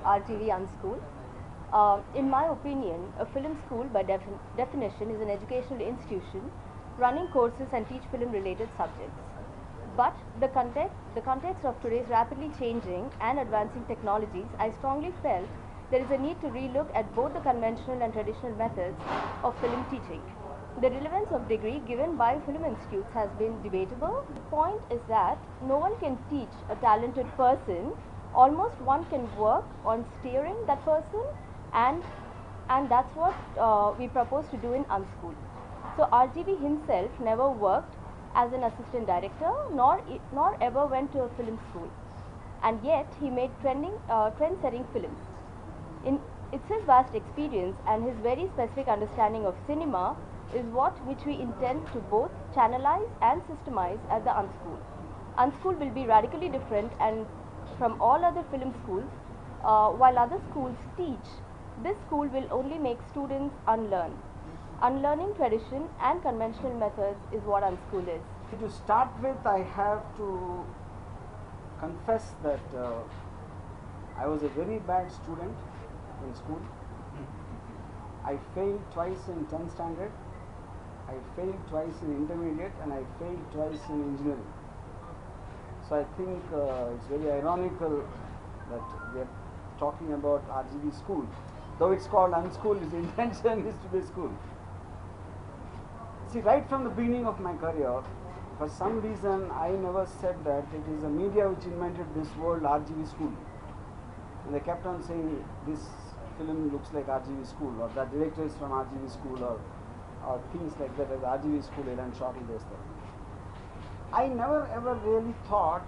RGV UnSchool. In my opinion, a film school by definition is an educational institution running courses and teach film related subjects. But the context of today's rapidly changing and advancing technologies, I strongly felt there is a need to relook at both the conventional and traditional methods of film teaching. The relevance of degree given by film institutes has been debatable. The point is that no one can teach a talented person. Almost one can work on steering that person, and that's what we propose to do in UnSchool. So RGV himself never worked as an assistant director, nor ever went to a film school, and yet he made trend-setting films. It's his vast experience and his very specific understanding of cinema is which we intend to both channelize and systemize at the UnSchool. UnSchool will be radically different and from all other film schools. While other schools teach, this school will only make students unlearn. Unlearning tradition and conventional methods is what UnSchool is. To start with, I have to confess that I was a very bad student in school. I failed twice in 10th standard, I failed twice in intermediate, and I failed twice in engineering. So I think it's very ironical that we are talking about RGV school. Though it's called UnSchool, its intention is to be a school. See, right from the beginning of my career, for some reason I never said that it is the media which invented this word RGV school. And they kept on saying this film looks like RGV school, or that director is from RGV school, or things like that, as RGV school and shortly this thing. I never ever really thought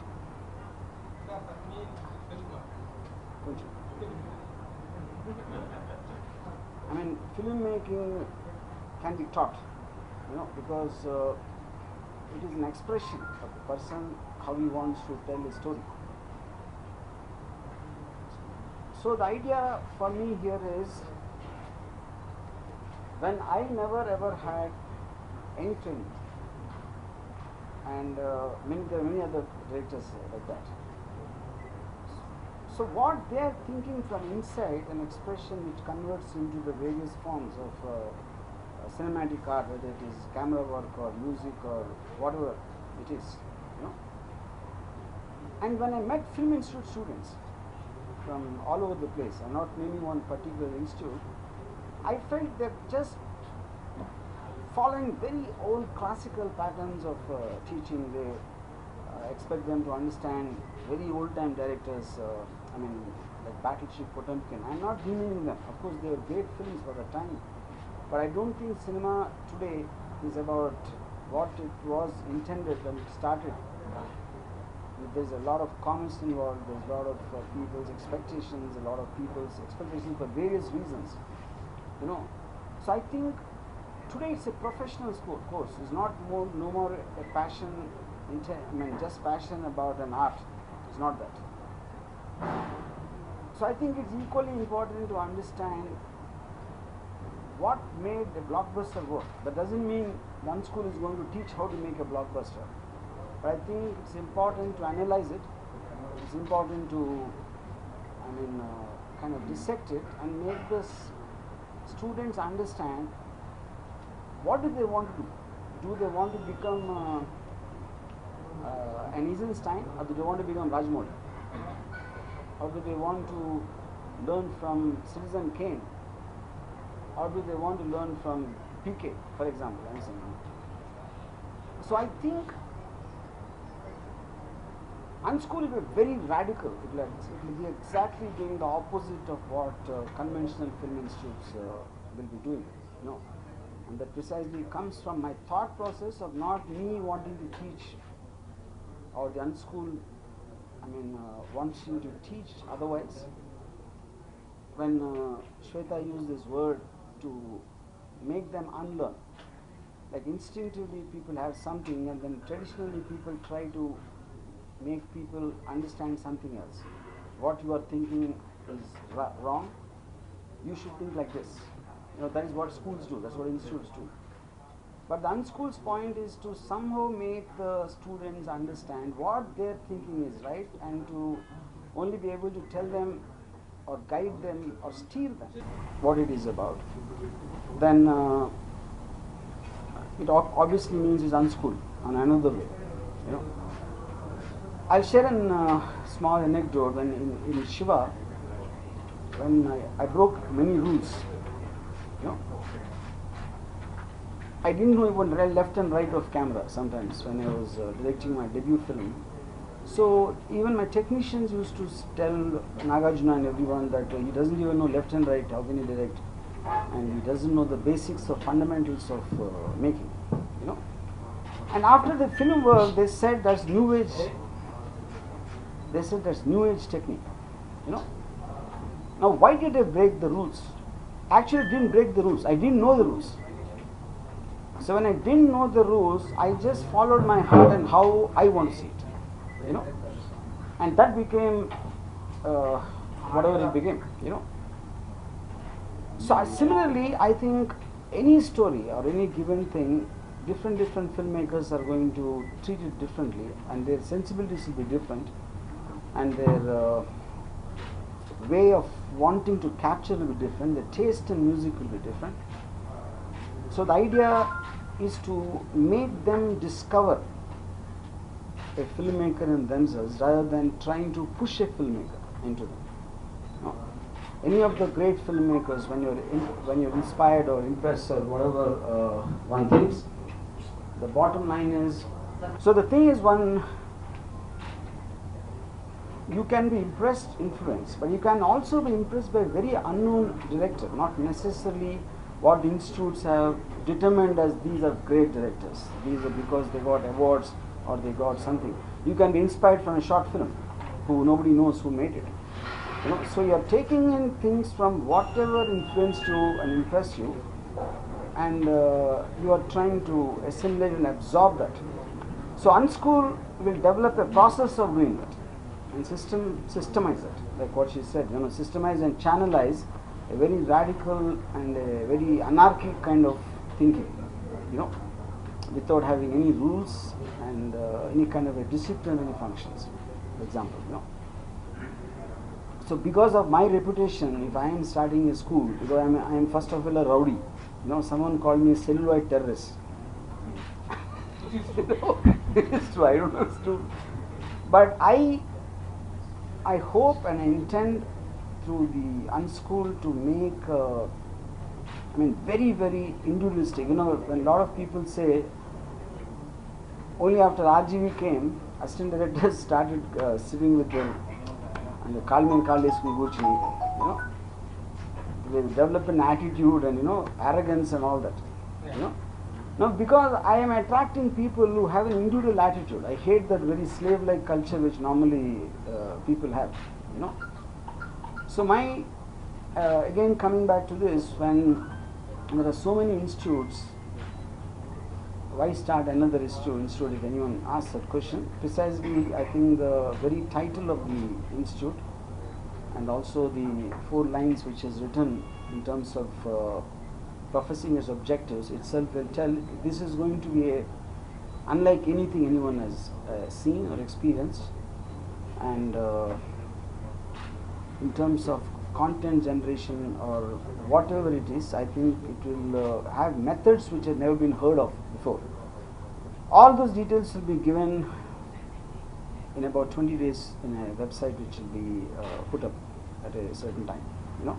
I mean, filmmaking can be taught, because it is an expression of the person, how he wants to tell a story. So the idea for me here is, when I never ever had any training, and there are many other directors like that. So what they are thinking from inside, an expression which converts into the various forms of cinematic art, whether it is camera work or music or whatever it is, And when I met film institute students from all over the place, I'm not naming one particular institute, I felt they're just following very old classical patterns of teaching. They expect them to understand very old time directors, like Battleship Potemkin. I'm not demeaning them. Of course, they were great films for the time. But I don't think cinema today is about what it was intended when it started. There's a lot of commerce involved, there's a lot of people's expectations, for various reasons. So I think today it's a professional course. It's no more a passion, just passion about an art. It's not that. So I think it's equally important to understand what made a blockbuster work. That doesn't mean one school is going to teach how to make a blockbuster. But I think it's important to analyze it. It's important to, kind of dissect it and make the students understand what do they want to do. Do they want to become an Eisenstein, or do they want to become Rajmouli? Or do they want to learn from Citizen Kane? Or do they want to learn from PK, for example? So I think UnSchool will be very radical. It will be exactly doing the opposite of what conventional film institutes will be doing. And that precisely comes from my thought process of not me wanting to teach, or the UnSchool wants you to teach otherwise. When Shweta used this word to make them unlearn, like instinctively people have something, and then traditionally people try to make people understand something else. What you are thinking is wrong, you should think like this. That is what schools do, that's what institutes do. But the UnSchool's point is to somehow make the students understand what their thinking is right, and to only be able to tell them, or guide them or steer them what it is about, then it obviously means it's unschooled on another way, you know. I'll share a small anecdote. When in Shiva, when I broke many rules, you know, I didn't know even left and right of camera sometimes when I was directing my debut film. So even my technicians used to tell Nagarjuna and everyone that he doesn't even know left and right, how can he direct? And he doesn't know the basics or fundamentals of making, you know. And after the film work, they said that's new age. They said that's new age technique, you know. Now why did I break the rules? Actually, I didn't break the rules. I didn't know the rules. So when I didn't know the rules, I just followed my heart and how I want to see it, you know. And that became whatever it became, you know. So similarly, I think any story or any given thing, different filmmakers are going to treat it differently, and their sensibilities will be different, and their way of wanting to capture will be different. Their taste in music will be different. So the idea is to make them discover a filmmaker in themselves rather than trying to push a filmmaker into them. No. Any of the great filmmakers, when you're inspired or impressed or whatever one thinks, the bottom line is, so the thing is, you can be impressed, influenced, but you can also be impressed by a very unknown director, not necessarily what the institutes have determined as these are great directors. These are because they got awards or they got something. You can be inspired from a short film who nobody knows who made it. You know, so you are taking in things from whatever influenced you and impressed you, and you are trying to assimilate and absorb that. So UnSchool will develop a process of doing that and systemize it, like what she said, you know, systemize and channelize a very radical and a very anarchic kind of thinking, you know, without having any rules and any kind of a disciplinary functions, for example, you know. So because of my reputation, if I am starting a school, because I am first of all a rowdy, you know, someone called me a celluloid terrorist. You know, it's true, I don't know, it's true. But I hope and I intend through the UnSchool to make, very, very individualistic. You know, when a lot of people say, only after RGV came, assistant directors started sitting with them and they call me and call this you know, they develop an attitude and, you know, arrogance and all that, you know. Now, because I am attracting people who have an individual attitude, I hate that very slave-like culture which normally people have, you know. So my, again coming back to this, when there are so many institutes, why start another institute if anyone asks that question? Precisely, I think the very title of the institute and also the 4 lines which is written in terms of professing as objectives itself will tell this is going to be unlike anything anyone has seen or experienced, and in terms of content generation or whatever it is, I think it will have methods which have never been heard of before. All those details will be given in about 20 days in a website which will be put up at a certain time, you know,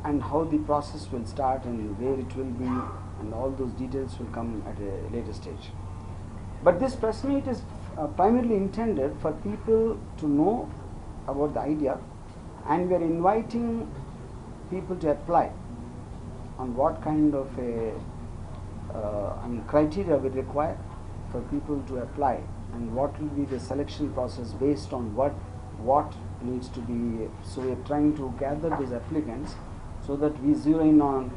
and how the process will start and where it will be, and all those details will come at a later stage. But this press meet is primarily intended for people to know about the idea, and we are inviting people to apply on what kind of a criteria we require for people to apply, and what will be the selection process based on what needs to be. So we are trying to gather those applicants so that we zero in on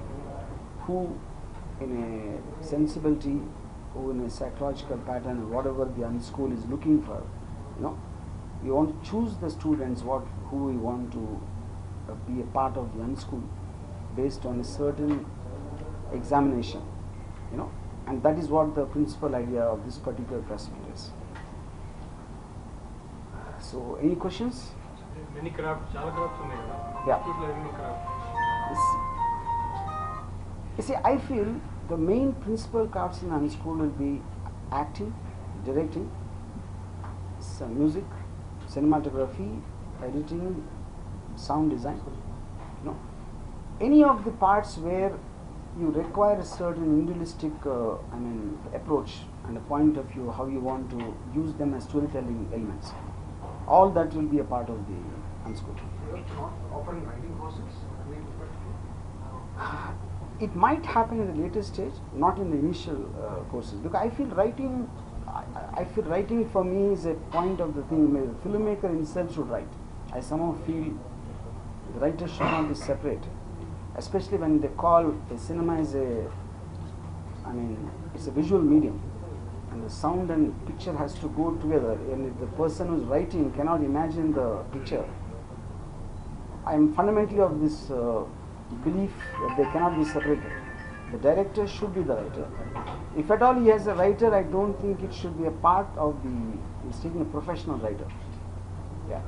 who in a sensibility, who in a psychological pattern, whatever the UnSchool is looking for, you know. We want to choose the students who we want to be a part of the UnSchool based on a certain examination, you know, and that is what the principal idea of this particular press meet is. So, any questions? Many crafts, chala crafts ఉన్నాయి కదా. Yeah. Institute learning craft. You see, I feel the main principal crafts in UnSchool will be acting, directing, some music, cinematography, editing, sound design. You know, any of the parts where you require a certain individualistic, approach and a point of view, how you want to use them as storytelling elements. All that will be a part of the UnSchool. You are not offering writing courses? It might happen in the later stage, not in the initial courses, because I feel writing. I feel writing for me is a point of the thing. The filmmaker himself should write. I somehow feel the writer should not be separate, especially when they call the cinema is it's a visual medium, and the sound and picture has to go together. And if the person who's writing cannot imagine the picture, I am fundamentally of this belief that they cannot be separated. The director should be the writer. If at all he has a writer, I don't think it should be a part of the. He's taking a professional writer. Yeah.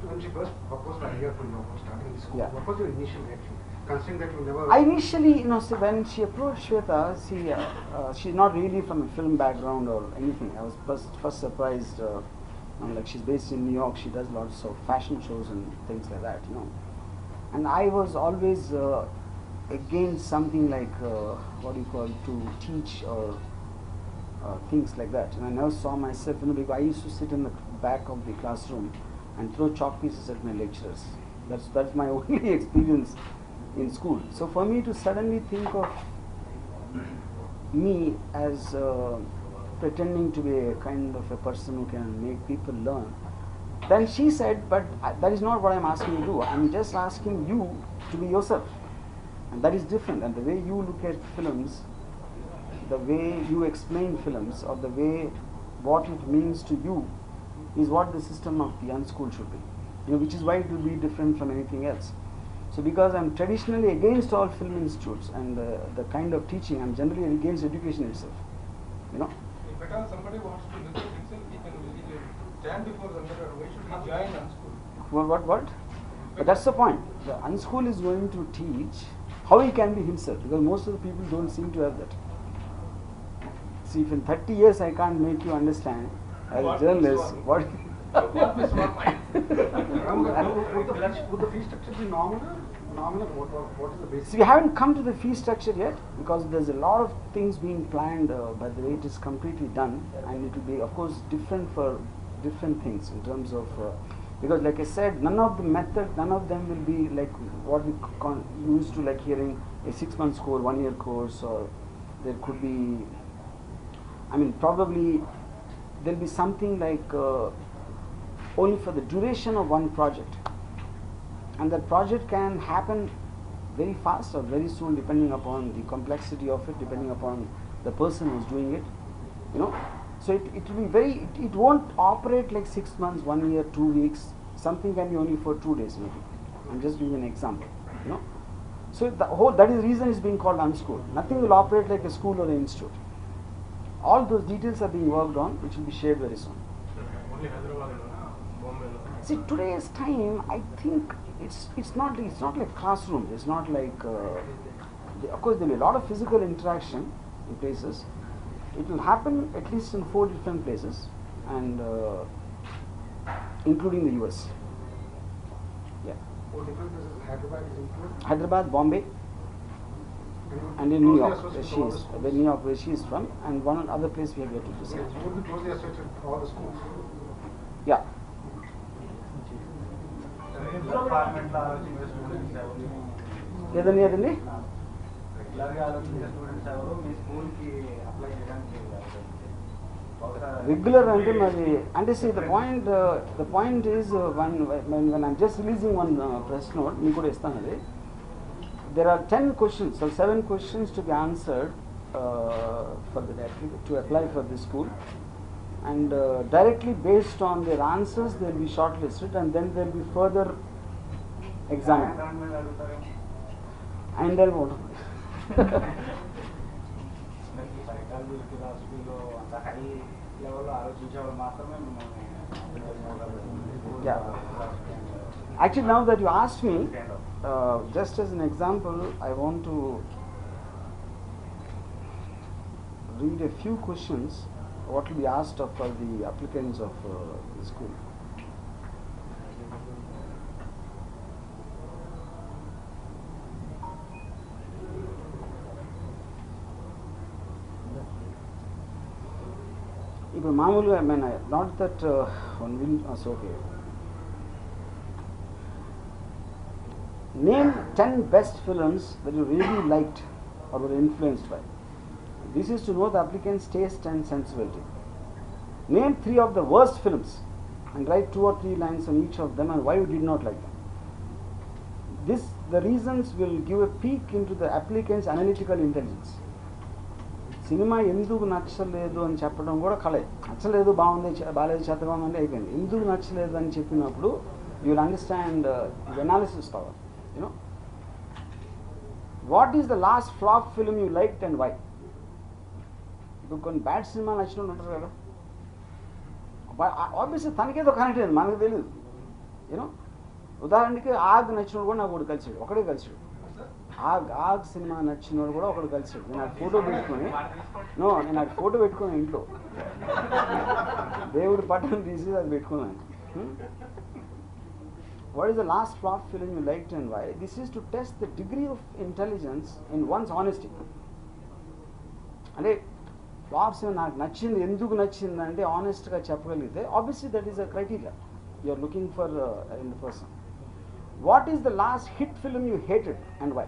When she first proposed the idea for starting the school, Yeah. what was your initial reaction? Considering that you never. I initially, when she approached Shweta, she's not really from a film background or anything. I was first surprised. Like she's based in New York, she does lots of fashion shows and things like that, And I was always against something like what do you call to teach or things like that. And I never saw myself, because I used to sit in the back of the classroom and throw chalk pieces at my lecturers. That's my only experience in school. So for me to suddenly think of me as pretending to be a kind of a person who can make people learn, then she said, but that is not what I'm asking you to do. I'm just asking you to be yourself. And that is different. And the way you look at films, the way you explain films, or the way what it means to you is what the system of the UnSchool should be. Which is why it will be different from anything else. So because I'm traditionally against all film institutes and the kind of teaching, I'm generally against education itself. If at all somebody wants to visit himself, he can stand before somebody, or why should he join UnSchool? What? But that's the point. The UnSchool is going to teach how he can be himself, because most of the people don't seem to have that. See, if in 30 years I can't make you understand as a journalist, what? Would the fee structure be nominal? What is the basic? See, we haven't come to the fee structure yet, because there's a lot of things being planned, but the way it is completely done, and it will be, of course, different for different things in terms of, because like I said, none of them will be like what we used to like hearing a 6-month course, 1-year course, or there could be, probably there'll be something like only for the duration of one project. And that project can happen very fast or very soon, depending upon the complexity of it, depending upon the person who's doing it, So it will be very, it won't operate like 6 months, 1 year, 2 weeks. Something can be only for 2 days maybe. I'm just giving an example, So that is the reason it's being called UnSchool. Nothing will operate like a school or an institute. All those details are being worked on, which will be shared very soon. Only Hyderabad, Bombay. See, today's time, I think it's not like classroom. It's not like of course there will be a lot of physical interaction in places. It will happen at least in 4 different places, and including the US. Yeah. 4 different places. Hyderabad is included. Hyderabad, Bombay, and in New York, where she is from, and one other place we have yet to decide. You would be closely associated with all the schools. Yeah. ఏదండి regular అంటే మరి అంటే see the point is when I'm just releasing one press note, మీకు కూడా ఇస్తాను అది. There are 10 questions or 7 questions to be answered to apply for this school, and directly based on their answers they will be shortlisted, and then there will be further examined. And then what? Yeah. Actually, now that you asked me, just as an example, I want to read a few questions what will be asked of the applicants of the school. ఇప్పుడు మామూలుగా I mean, not that one will okay. Name 10 best films that you really liked or were influenced by. This is to know the applicant's taste and sensibility. Name 3 of the worst films and write 2 or 3 lines on each of them and why you did not like them. The reasons will give a peek into the applicant's analytical intelligence. Cinema ఎందుకు నచ్చలేదు అని చెప్పడం కూడా కళే. నచ్చలేదు బాగుంది బాగాలేదు చెత్తగా ఉందంటే అయిపోయింది. ఎందుకు నచ్చలేదు అని చెప్పినప్పుడు you will understand the analysis power. You know what is the last flop film you liked and why. ఇప్పుడు కొన్ని బ్యాడ్ సినిమాలు నచ్చిన ఉంటారు కదా, ఆబ్వియస్లీ తనకేదో కనెక్ట్ అయింది, మనకు తెలియదు. యూనో ఉదాహరణకి ఆగ్ నచ్చినోడు కూడా నాకు ఒకటి కలిసాడు, ఒకడే కలిసాడు. ఆగ్ సినిమా నచ్చినోడు కూడా ఒకడు కలిసాడు. నేను అది ఫోటో పెట్టుకుని ఇంట్లో దేవుడి పట్టణం తీసి అది పెట్టుకున్నాను. What is the last flop film you liked and why? This is to test the degree of intelligence in one's honesty. అంటే ఫ్లాప్స్ నాకు నచ్చింది ఎందుకు నచ్చింది అంటే ఆనెస్ట్గా చెప్పగలిగితే obviously that is a criteria you are looking for in the person. What is the last hit film you hated and why?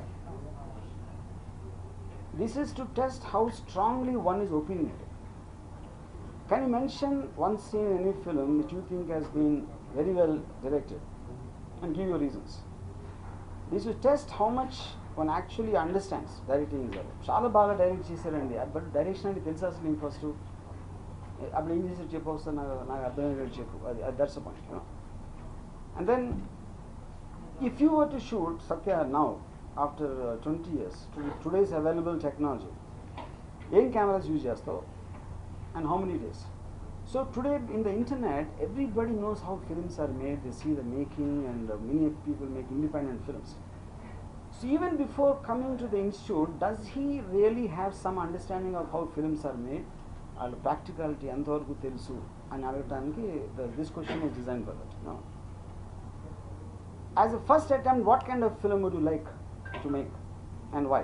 This is to test how strongly one is opinionated. Can you mention one scene in any film which you think has been very well directed and give your reasons? This will test how much one actually understands directing is. చాలా బాగా direct చేశారండి, but direction అంటే తెలుసా అసలు నేను first అప్పుడు ఏం చేసి చెప్పు వస్తా నాకు అర్థమయ్యేది చెప్పు, అది that's a point. And then if you were to shoot Satya now after 20 years to today's available technology, ఏం cameras use చేస్తావు and how many days? So today in the internet everybody knows how films are made, they see the making and many people make independent films. So even before coming to the institute, does he really have some understanding of how films are made? వాళ్ళ practicality ఎంతవరకు తెలుసు అని అడగటానికి this question was designed for that. No? As a first attempt, what kind of film would you like to make and why?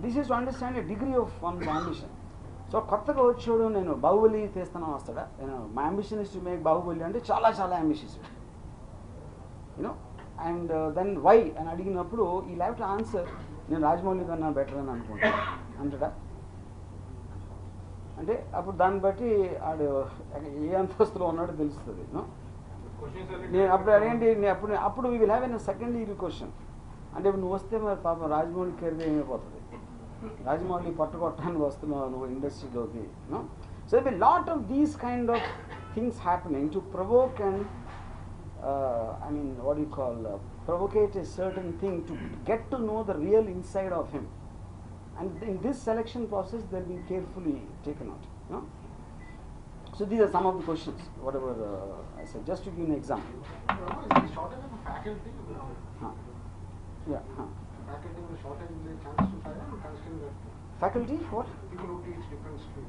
This is to understand a degree of one's ambition. So కొత్తగా వచ్చాడు నేను బాహుబలి తీస్తాను వస్తాడా, my ambition is to make Baahubali అంటే చాలా చాలా ambitious. You know and then why అని అడిగినప్పుడు ఈ హ్యావ్ టు ఆన్సర్ నేను రాజమౌళి కన్నా బెటర్ అని అనుకుంటాను అంటాడా. అంటే అప్పుడు దాన్ని బట్టి ఆడు ఏ అంతస్తులో ఉన్నాడో తెలుస్తుంది. నేను అప్పుడు అదేంటి అప్పుడు we will have an second year question. అంటే ఇప్పుడు నువ్వు వస్తే మరి పాపం రాజమౌళి కెరీర్ ఏమైపోతుంది, రాజమౌళి పట్టుకొట్టడానికి వస్తున్నావు నువ్వు ఇండస్ట్రీలోకి. So they lot of these kind of things happening to provoke and I mean what do you call provocate a certain thing to get to know the real inside of him, and in this selection process they'll be carefully taken out. So these are some of the questions whatever I said, just to give an example. Shortage of faculty. Faculty will shortage the chance to fire or considering that Faculty what? people who teach different stream,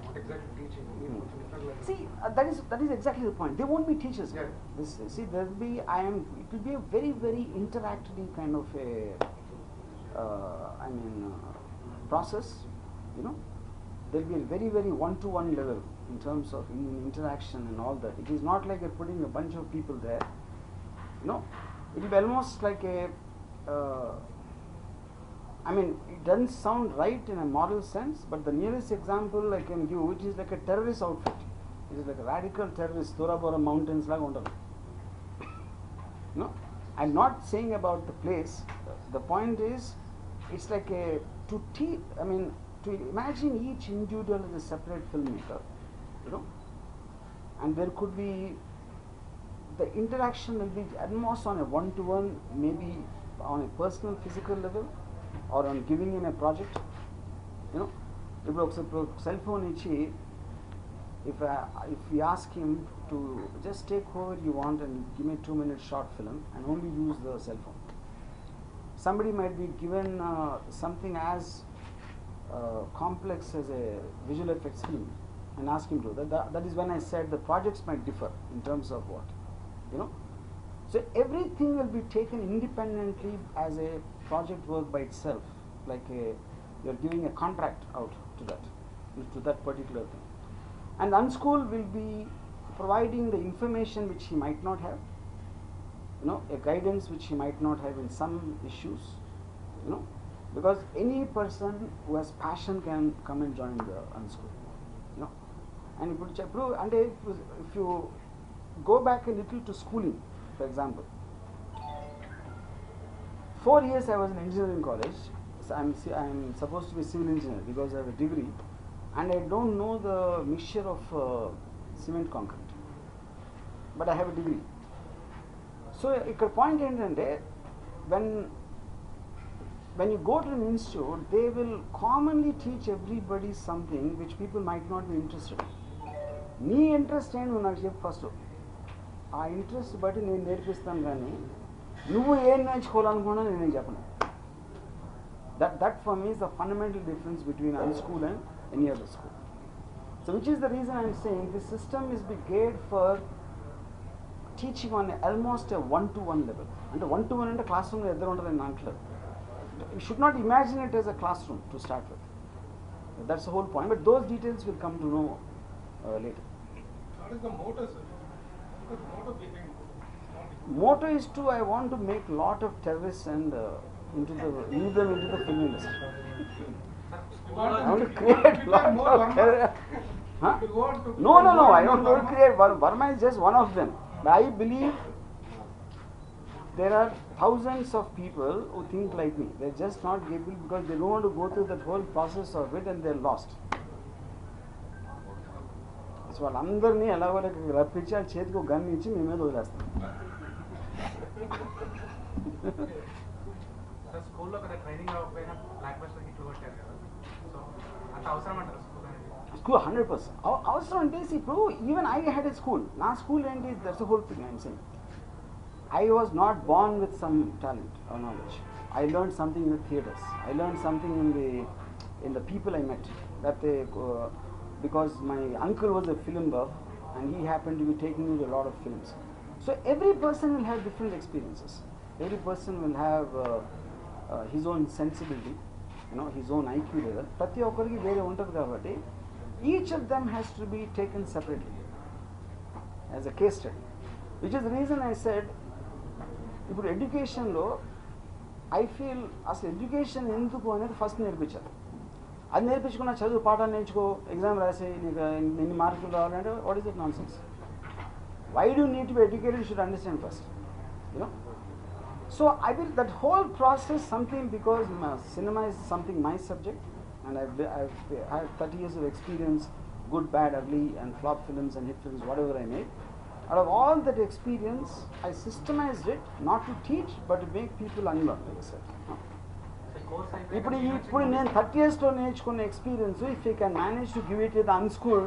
not exactly teaching, different level. See that is exactly the point. They won't be teachers. Yeah. There will be it will be a very very interactive kind of a process. There will be a very very one-to-one level in terms of interaction and all that. It is not like you're putting a bunch of people there. It will be almost like a it doesn't sound right in a moral sense, but the nearest example I can give, it is like a terrorist outfit. It is like a radical terrorist, Tora Bora mountains laga undaru. I'm not saying about the place. The point is, it's like to imagine each individual as a separate filmmaker, and there could be the interaction will be almost on a one-to-one, maybe on a personal physical level, or on giving him a project. ఇప్పుడు ఒకసారి cell phone ఇచ్చి if we ask him to just take whoever you want and give me a 2-minute short film and only use the cell phone. Somebody might be given something as complex as a visual effects film and ask him to do that. That is when I said the projects might differ in terms of what, you know. So everything will be taken independently as a project work by itself, like you're giving a contract out to that particular thing. And UnSchool will be providing the information which he might not have, you know, a guidance which he might not have in some issues, you know, because any person who has passion can come and join the UnSchool, you know. And if you go back a little to schooling, for example, 4 years I was in engineering college, so I'm supposed to be a civil engineer because I have a degree, and I don't know the mixture of cement concrete, but I have a degree. So a point ఏంటంటే when you go to an institute, they will commonly teach everybody something which people might not be interested in. నీ interest ఏంటి నువ్వు నాకు చెప్పు first. ఆ interest బట్టి నేను నేర్పిస్తాను, కానీ నువ్వు ఏం నేర్చుకోవాలనుకున్నా నేను నీకు చెప్పను. That for me is the fundamental difference between UnSchool and any other school. So which is the reason I am saying this system is geared for teaching on almost a one-to-one level. And one-to-one ante classroom lo eddaru untadani antledu. You should not imagine it as a classroom to start with. That's the whole point. But those details will come to know later. What is the motto, sir? What is the motto behind Motto is to I want to make lot of terrorists and lead them into the film industry. I want to create lot of terrorists. Huh? No, I don't want to create. Varma is just one of them. But I believe there are thousands of people who think like me. They're just not capable because they don't want to go through that whole process of it and they're lost. So వాళ్ళందరినీ ఎలాగో రప్పించి ఆ చేతికి ఒక gun ఇచ్చి మీ మీద వదిలేస్తాం. స్కూల్లో కదా ట్రైనింగ్ అవ్వకపోయినా బ్లాక్ బస్టర్ హిట్ కొట్టారు కదా, సో అంత అవసరం అంటారు స్కూల్ అనేది? స్కూల్ 100% అవసరం అంటే ఇప్పుడు even I had a school. నా స్కూల్ ఏంటి, that's the whole thing I'm saying. I was not born with some talent or knowledge. I learned something in the theatres. I learned something in the people I met. That because my uncle was a film buff and he happened to be taking me to a lot of films. So every person will have different experiences. Every person will have his own sensibility, you know, his own IQ level. ప్రతి ఒక్కరికి వేరే ఉంటుంది కాబట్టి each of them has to be taken separately as a case study. Which is the reason I said ఇప్పుడు ఎడ్యుకేషన్లో I feel అసలు education ఎందుకు అనేది ఫస్ట్ నేర్పించాలి. అది నేర్పించుకున్న చదువు పాఠాలు నేర్చుకో, ఎగ్జామ్ రాసి నీకు ఎన్ని మార్కులు రావాలంటే what is it nonsense. Why do need to be educated, you should understand first, you know. So I will that whole process something because cinema is something my subject and I've had 30 years of experience, good, bad, ugly and flop films and hit films, whatever I made. Out of all that experience, I systemized it not to teach but to make people unlearn, like I said. ఇప్పుడు నేను 30 yearsలో నేర్చుకున్న experience, if you can manage to give it with UnSchool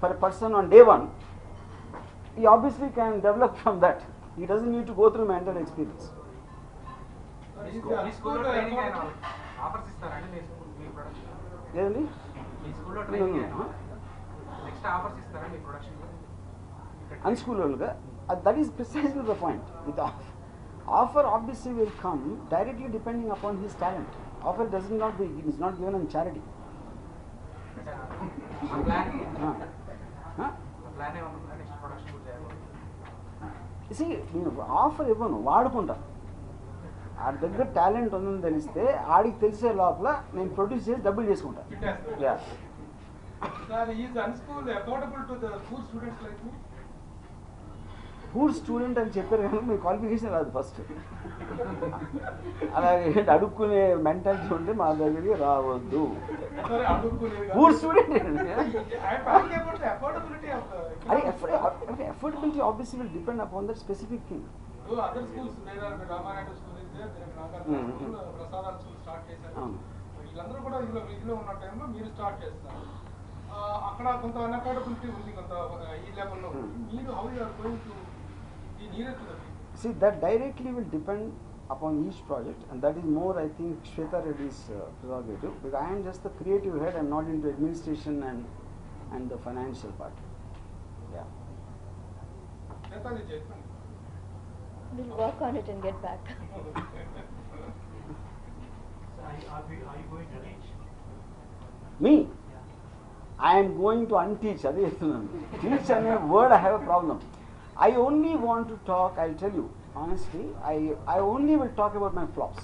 for a person on day 1, he obviously can develop from that. He doesn't need to go through my entire experience. మీ స్కూల్లో training అయినా offers ఇస్తారండి మీ production? ఏదండి మీ స్కూల్లో training అయినా next offers ఇస్తారా మీ production? UnSchool వాళ్ళుగా that is precisely the point. With offer obviously will come directly depending upon his talent. Offer is not given on charity. See, నేను offer ఇవ్వను, వాడుకుంటా. ఆడి దగ్గర టాలెంట్ ఉందని తెలిస్తే ఆడికి తెలిసే లోపల నేను ప్రొడ్యూస్ చేసి డబ్బులు చేసుకుంటా. పూర్ స్టూడెంట్ అని చెప్పారు కానీ మీ క్వాలిఫికేషన్ రాదు ఫస్ట్. అలాగే అడుక్కునే మెంటాలిటీ ఉంటే మా దగ్గరికి రావద్దు. పూర్ స్టూడెంట్ అరే affordability obviously will depend upon that specific thing. వీళ్ళందరూ కూడా ఇందులో ఉన్న టైంలో మీరు స్టార్ట్ చేస్తారు. అక్కడ కొంత అన్అఫోర్డబిలిటీ ఉంది కొంత ఈ లెవెల్లో. మీరు how you are going to be near to the people? See, that directly will depend upon each project, and that is more, I think, Shweta Reddy's prerogative, because I am just the creative head. I am not into administration and the financial part. Yeah. Shweta ji చెప్పండి. We'll work on it and get back. So are you going to teach? Me? I am going to unteach. Adi chestunanu. Teach ane word I have a problem. I only want to talk, I'll tell you, honestly, I only will talk about my flops.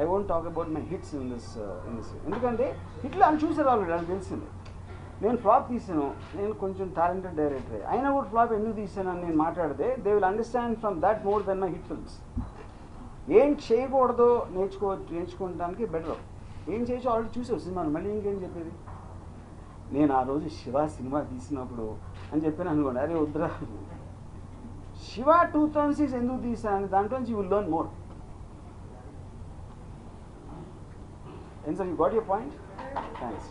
I won't talk about my hits in this. ఎందుకంటే హిట్లు అని చూసారు already, నాకు తెలిసింది. నేను flop తీసాను, నేను కొంచెం టాలెంటెడ్ డైరెక్టర్ అయినా కూడా ఫ్లాప్ ఎందుకు తీసాను అని నేను మాట్లాడితే they will understand from that more than my hit films. ఏం చేయకూడదో నేర్చుకోవడానికి బెటర్. ఏం చేయొచ్చో ఆల్రెడీ చూసావు సినిమాను, మళ్ళీ ఇంకేం చెప్పేది. నేను ఆ రోజు శివ సినిమా తీసినప్పుడు అని చెప్పాను అనుకోండి, అరే వద్దురా శివ 2006 ఎందుకు తీసాను, దాంట్లోంచి you will learn more. And so you got your point? Thanks.